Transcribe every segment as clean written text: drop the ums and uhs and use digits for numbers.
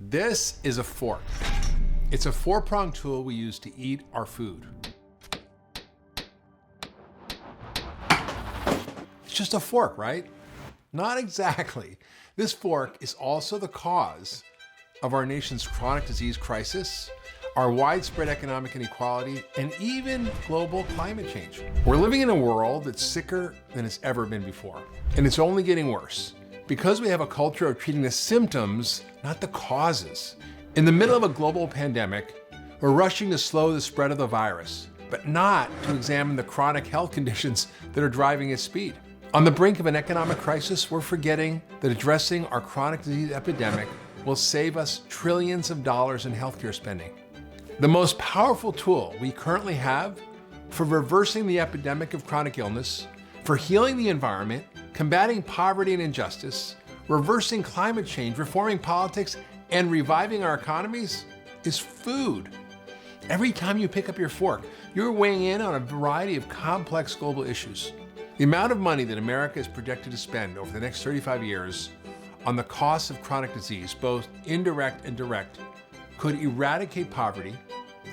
This is a fork. It's a four-pronged tool we use to eat our food. It's just a fork, right? Not exactly. This fork is also the cause of our nation's chronic disease crisis, our widespread economic inequality, and even global climate change. We're living in a world that's sicker than it's ever been before, and it's only getting worse because we have a culture of treating the symptoms, not the causes. In the middle of a global pandemic, we're rushing to slow the spread of the virus, but not to examine the chronic health conditions that are driving its speed. On the brink of an economic crisis, we're forgetting that addressing our chronic disease epidemic will save us trillions of dollars in healthcare spending. The most powerful tool we currently have for reversing the epidemic of chronic illness, for healing the environment, combating poverty and injustice, reversing climate change, reforming politics, and reviving our economies is food. Every time you pick up your fork, you're weighing in on a variety of complex global issues. The amount of money that America is projected to spend over the next 35 years on the costs of chronic disease, both indirect and direct, could eradicate poverty,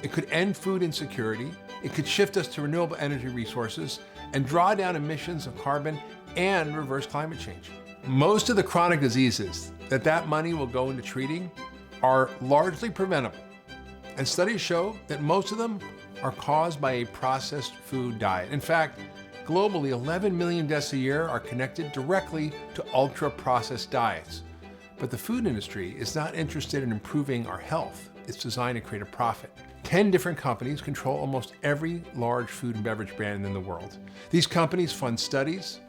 it could end food insecurity, it could shift us to renewable energy resources, and draw down emissions of carbon and reverse climate change. Most of the chronic diseases that money will go into treating are largely preventable, and studies show that most of them are caused by a processed food diet. In fact, globally, 11 million deaths a year are connected directly to ultra-processed diets. But the food industry is not interested in improving our health. It's designed to create a profit. 10 different companies control almost every large food and beverage brand in the world. These companies fund studies,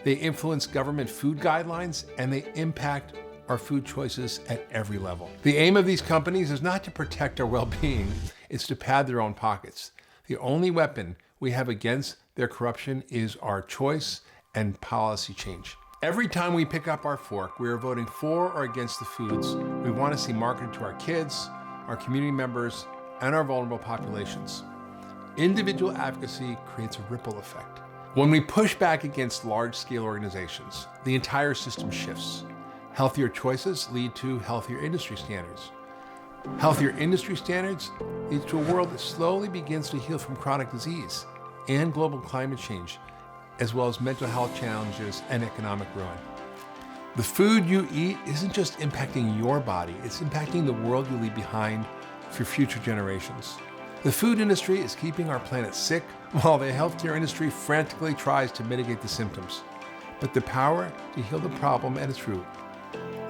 they influence government food guidelines, and they impact our food choices at every level. The aim of these companies is not to protect our well-being, it's to pad their own pockets. The only weapon we have against their corruption is our choice and policy change. Every time we pick up our fork, we are voting for or against the foods we want to see marketed to our kids, our community members, and our vulnerable populations. Individual advocacy creates a ripple effect. When we push back against large-scale organizations, the entire system shifts. Healthier choices lead to healthier industry standards. Healthier industry standards leads to a world that slowly begins to heal from chronic disease and global climate change, as well as mental health challenges and economic ruin. The food you eat isn't just impacting your body, it's impacting the world you leave behind for future generations. The food industry is keeping our planet sick, while the healthcare industry frantically tries to mitigate the symptoms. But the power to heal the problem at its root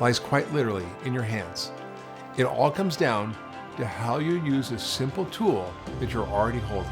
lies quite literally in your hands. It all comes down to how you use a simple tool that you're already holding.